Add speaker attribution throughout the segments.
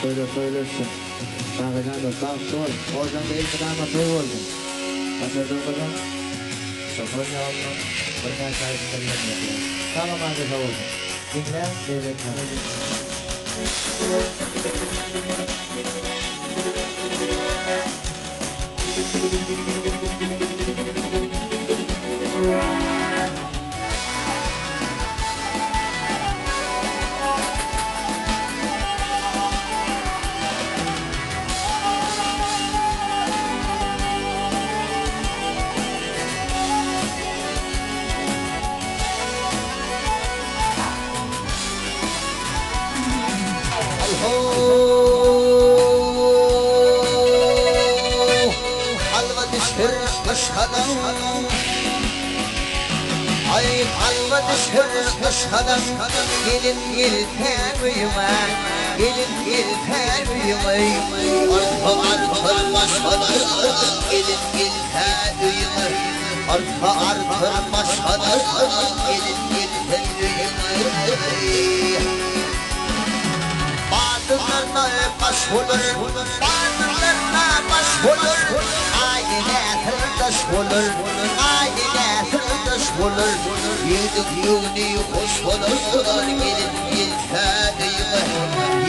Speaker 1: söylesin. Bakacağım da sağ sol. Oradan da ilk kadar masayı olsun. Başladığım kadar. Sofra yavrum. Bırkan sahibinde yapıyor. Tamam hadi sağ olsun. Dinle, devlet
Speaker 2: Ay halva düşür kışkadan gelin gelmeyime gelin gelmeyime arka maşkadan gelin gelmeyime arka maşkadan gelin gelmeyime bazılarına baş olur bazılarına baş olur aile sırdaş olur aile sırdaş olur yedik yuni hoş olur gelin gelmeyime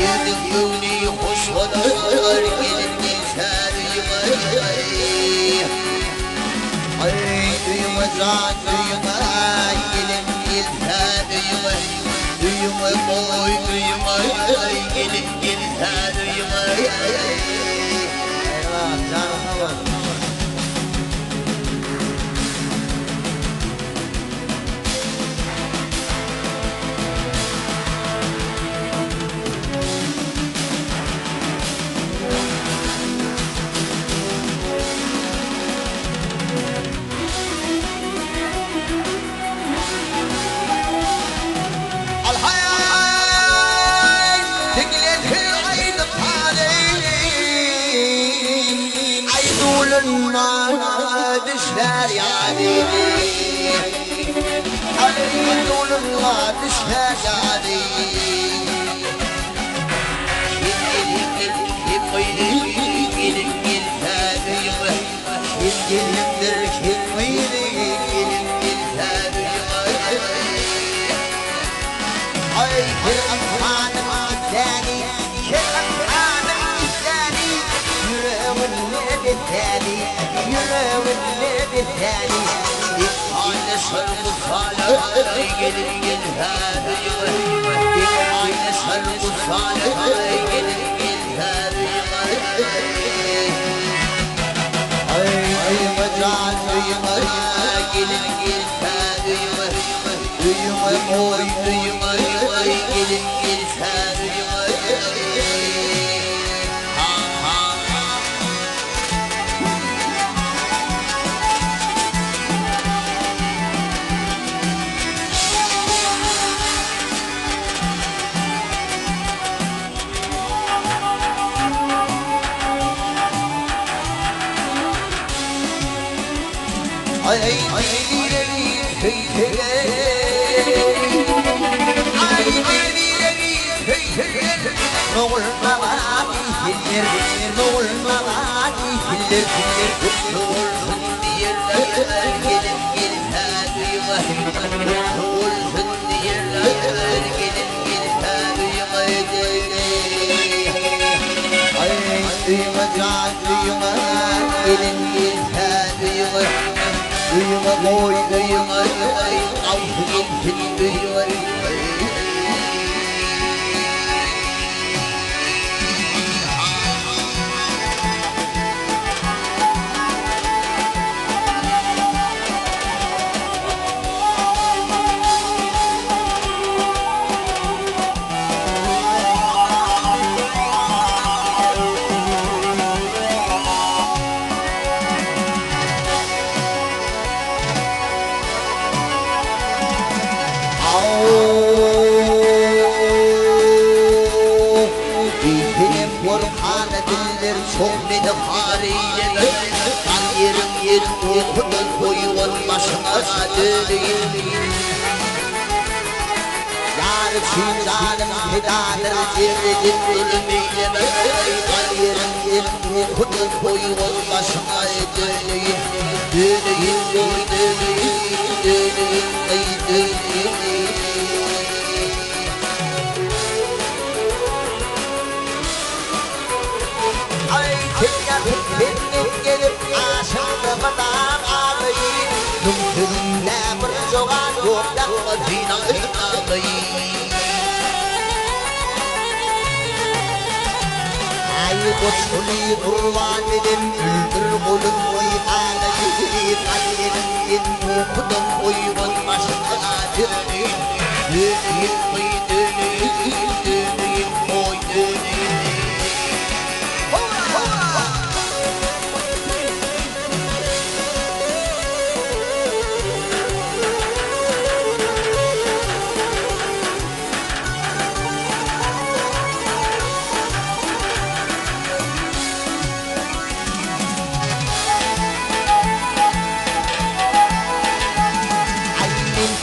Speaker 2: yedik yuni hoş olur gelin gelmeyime ay duyma can duyma gelin gelmeyime duyma boy duyma gelin gelmeyime eyvah canına bak. Düşler yani Aydınlar düşler yani Ay Kur'an'ım izleni Kur'an'ım izleni Yüreğimle biteni Yüreğimle biteni Aynı sarı salih gelin gel her yıl Aynı sarı salih gelin gel her yıl Ay can duyma gelin gel her yıl Duyma oy duyma gelin gel her yıl Ay ay ay duyma boy duyma altın duyma Somnede hariyle kan yerim okudan koyulan başına döneyim عارف شي ظالم هداد الجيل المية غير خد الخوي والله شايد gelip aşağıda madam ağlayın Numkünle bir zoğan yoktan madina ağlayın Ay koçuli kurban edin Üldür kulun oy ağlayın Kalyenin in kudum oyun başına dönün Dönün oy dönün Dönün oy dönün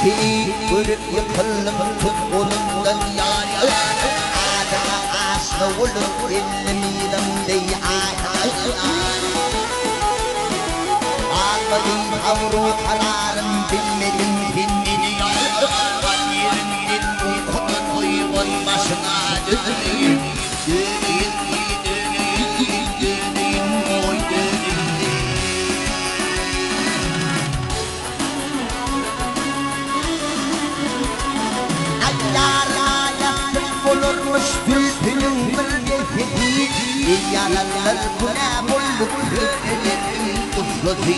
Speaker 2: Görüp yıkıldım tüm kolumdan yani Adama aşna olup ellemiydim dey Almadım avru kararım bilmedim Var yerinden bu kudun uyumun başına döneyim Döneyim döneyim döneyim oy döneyim olurmuş bülbülün mürgehedi Yaralar buna bulduk hürrelerin kutladı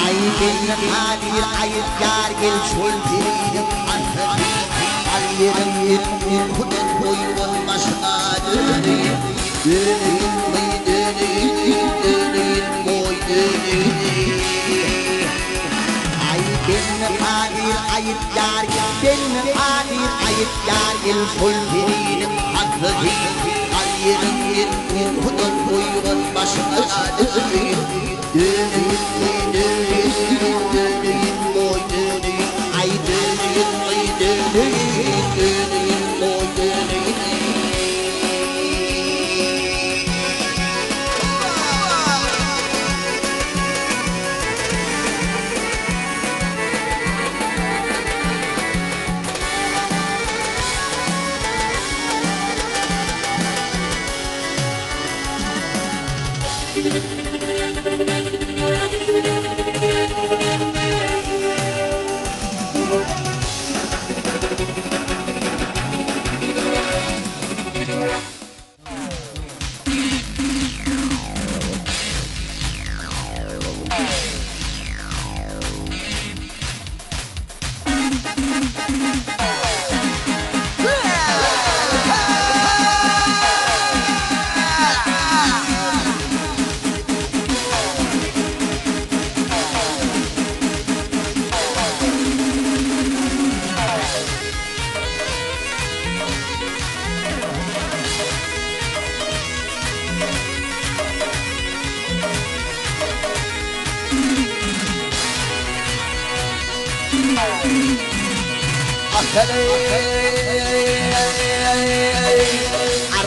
Speaker 2: Ay benim kadir ayıp yar gel şultirim anladı Al yerim yerim kudun boyun başına döneyim Döneyim oy döneyim döneyim oy döneyim Benim kadir ayıp yar gel Benim kadir ayıp yar gel Şultirim anladı Al yerim yerim kudun boyun başına döneyim Döneyim döneyim döneyim oy döneyim Ay döneyim oy döneyim döneyim oy döneyim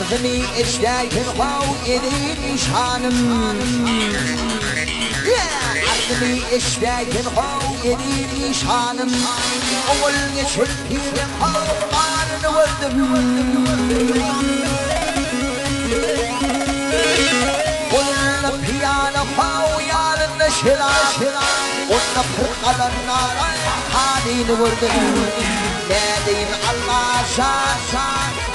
Speaker 2: عرضني اشتاق الخو يدين شانم عرضني اشتاق الخو يدين شانم اول يشل في الخو قارن وردم قلنا بيانا خو يا النشرة قلنا فرق النار حالين وردم نادين الله شان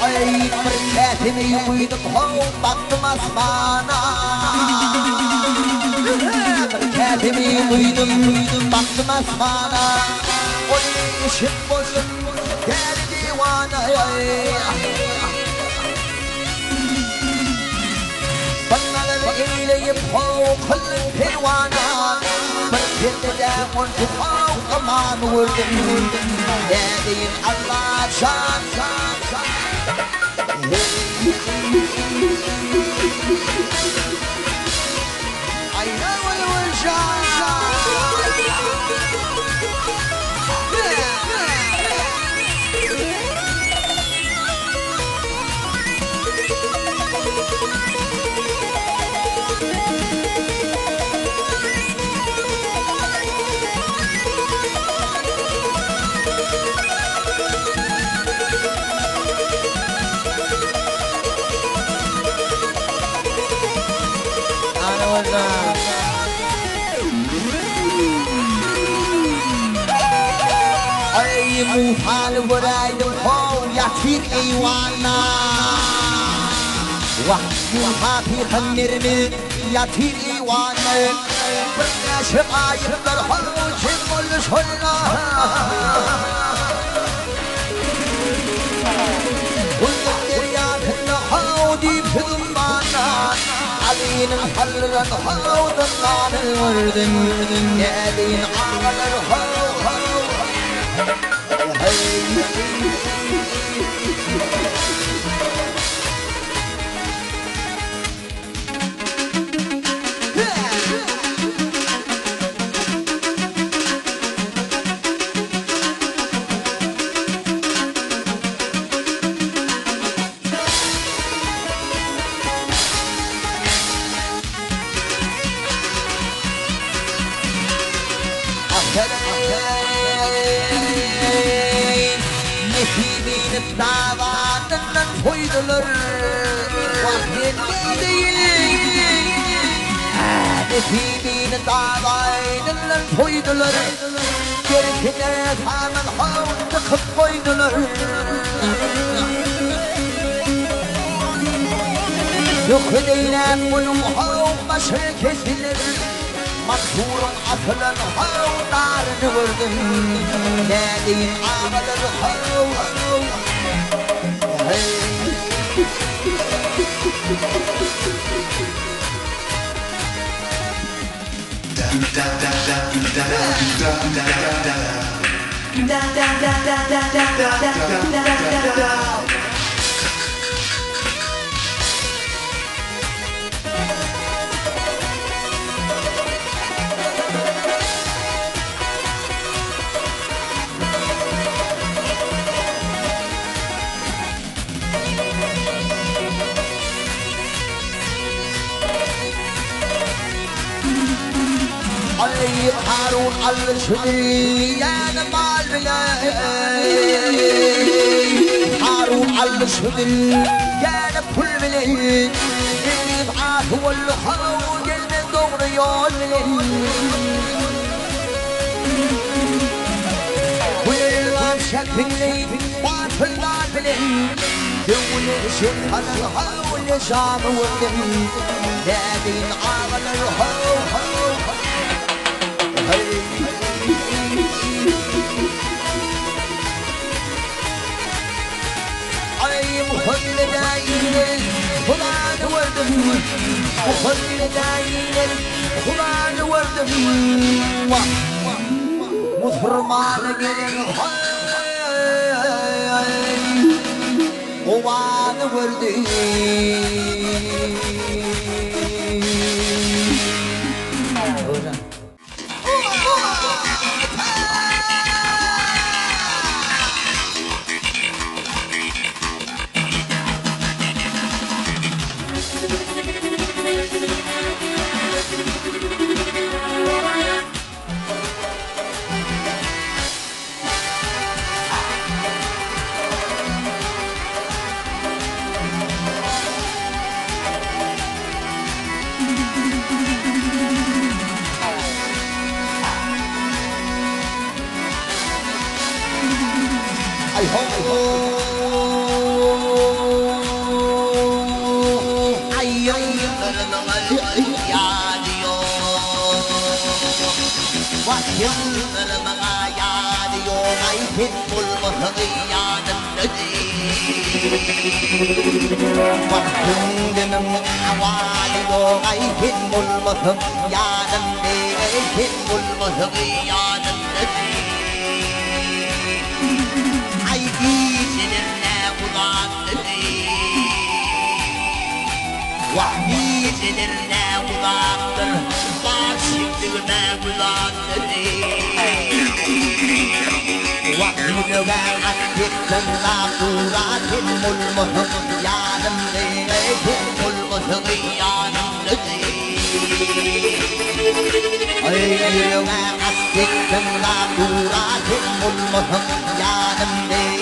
Speaker 2: أي مركاتني ويدقوا بطم أسمانا مركاتني ويدقوا بطم أسمانا قولي شبوش كان ديوانا بطل الإيلي بحو كل الحيوانات يتدام وانتفاق كمان وردن نادين الله شان شان شان I know it will shine. أي مفعل ورايد الخو يعطيك إيوانا وحيوها في خنرمي يعطيك إيوانا برنا شقايب درحو شمال شلا كل الدريات النحو دي في ضمانا علينا الحلر الحو ضمان الورد يالين عمل الحو في مين تعبين الفويدلر كركنا تعمل حاول تخفيدلر يخدينا من محاوم مشرك سلر مكسور عفلا حاو دار نوردن نادي عمل الحاو هارون الشدري يا نمال هارون الشدري يا نبكل ملي يبعث والحو يلمن دغر يولي ويلعب شكلي وعف البابلي دول شبه الحو اللي شام وردي نادي عمل الحو أي مخل دايل خلان وردم مخل دايل خلان وردم مصرمان قلن ووان وردم يوم المغيان الندي وحدنا عوالي غيث الملمث يا نمدي غيث الملمث يا نمدي عيدي سنرنا وضعتني وحدي سنرنا وضعتني باشدنا وضعتني وحدنا وعدت العطورات الملمث يا نمدي غيث الملمث يا نمدي أيوة وعدت العطورات الملمث يا نمدي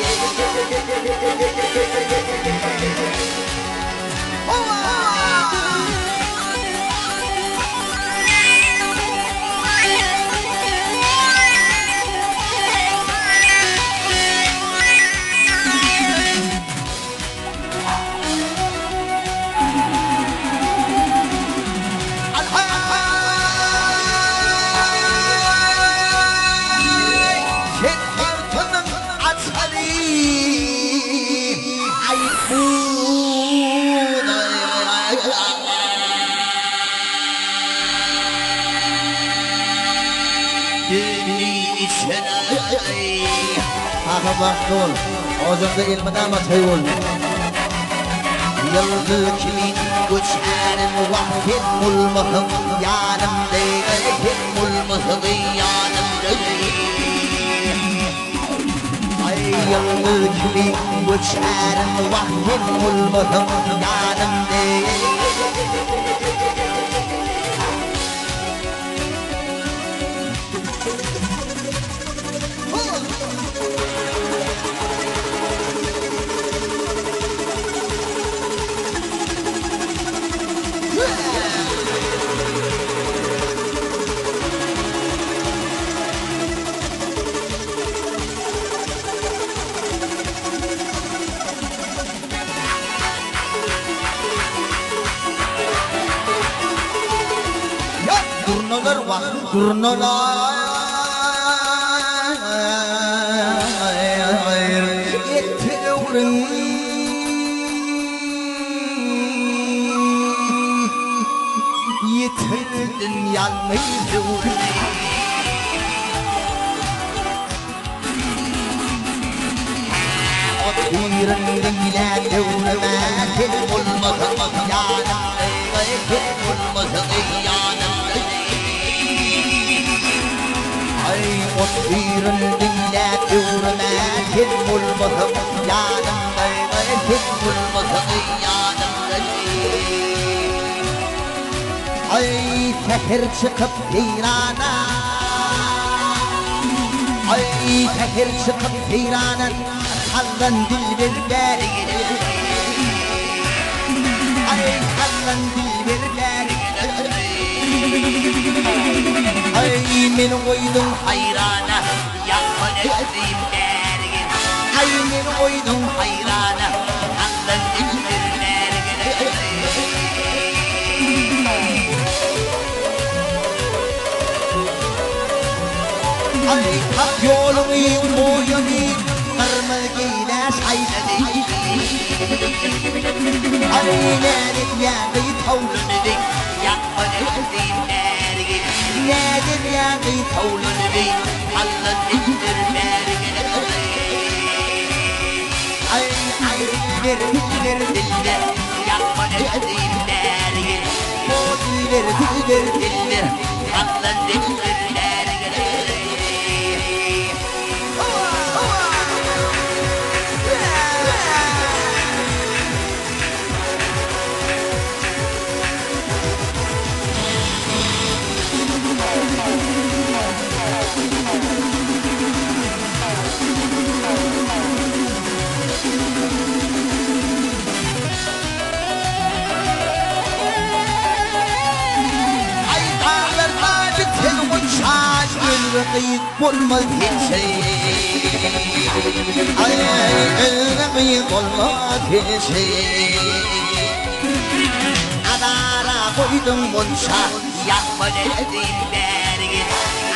Speaker 1: Mahmur, ağzında ilmeden atayol.
Speaker 2: Yıldız kimin güçlerin vahdet mulmahım yanımda gayet mulmahım yanımda Ay yıldız kimin güçlerin vahdet mulmahım yanımda Turnalar yetirin yetirdin yanmayı Otirin dinle devrime kim olmasın yanımda kim olmasın yanımda Ay otirin dinle devrime kim olmasın yanımda kim olmasın yanımda Ay tekir çıkıp peyrana Ay tekir çıkıp peyrana Kallan dilberler Ay kallan dilberler Ay men koydum hayrana Yapma nedim dergin Ay men koydum hayrana Kallan dilberler Ay kap yolumu boyunu Kırmızıyla sayladı Aynelik yağı tavlunu Yapma nedim dergin Nedim yağı tavlunu Kallan dilberler Ay dilber Yapma nedim dergin O dilber Kallan dilberler رقيق والله في شيء رقيق والله في شيء أدارا بويدن منشا يقبل الدين بارغن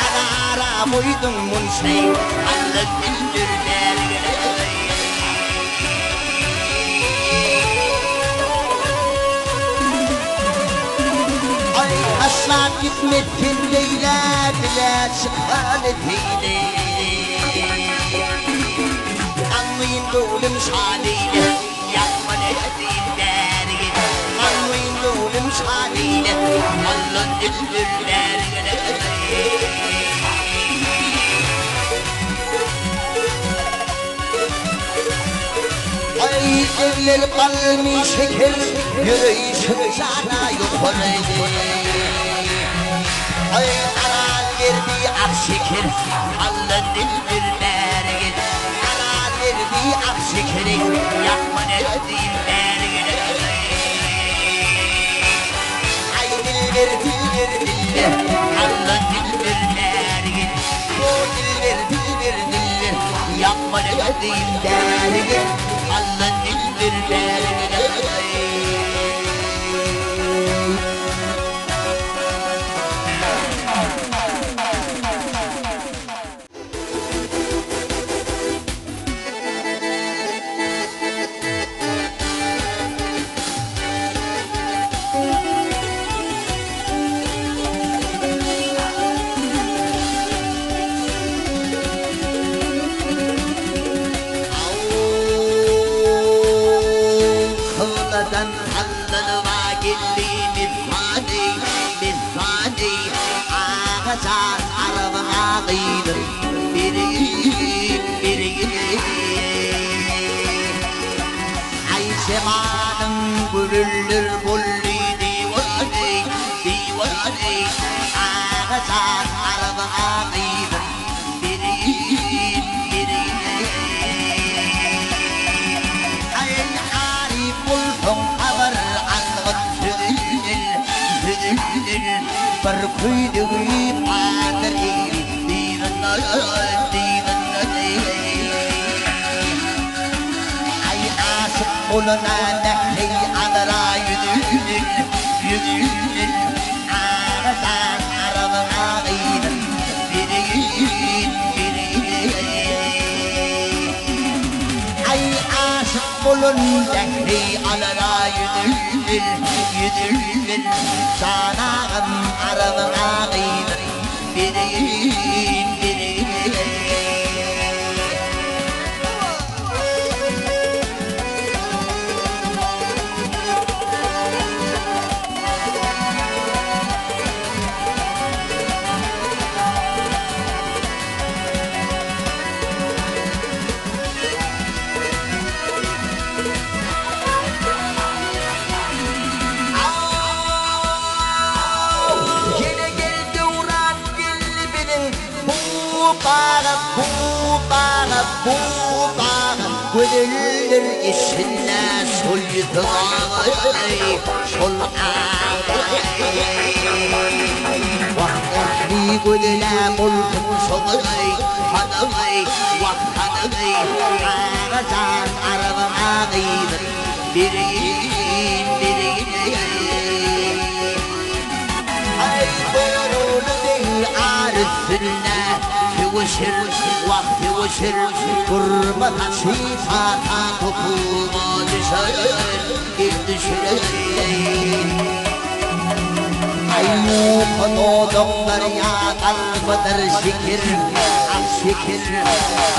Speaker 2: أدارا بويدن منشا على الدين بارغن gitmesin deylediler şehanetiyle. Anlayın doğum şadiyle, yapma ne değiller. Anlayın doğum şadiyle, Allah'ın dildirler. Ay evler kalmış şeker, yürüyüşüm sana yukarıydı. Ay anan verdi ak şeker, Allah'ın dildirler. Anan verdi ak şekeri, yapma ne değiller. Ay dil ver, Allah'ın dildirler. Bu dil ver, yapma ne değiller. Allah'ın dildirler. Ağaçan arabına kıydım biri Ay semanın gülüldür bulli divani Ağaçan arabına kıydım biri Ay arif buldum haber anlık hüdül bir kuyduğu padri ay aşık olana nehri adara yüdül ağaçtan arabına kıydım biri ay aşık olun nehri adara yüdül sanağım arabına kıydım biri bu bağın gülülür işine soydu sol Vakti gülüle buldum soğuy hanımay vaktanımay ağaçan arabına kıydım biri ay buyurulu değil arifine vakti uçur kurba taşı fata topuma düşer Ayyuka doğduklar ya kalbadır şekir ak şekir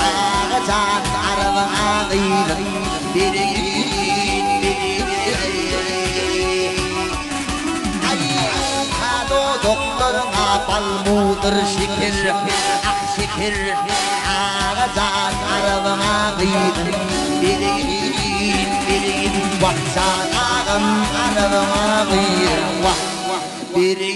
Speaker 2: ağaçan arabına kıydım biri Ayyuka doğduklar apal mudur şekir ak şekir ağaçan arabına kıydım biri vaksan ağam arabına kıydım biri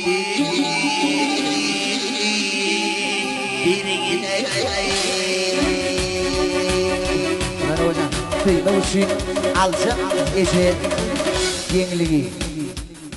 Speaker 1: Mana hocam, kıyma uçuyun alçı eşeğin yeniligi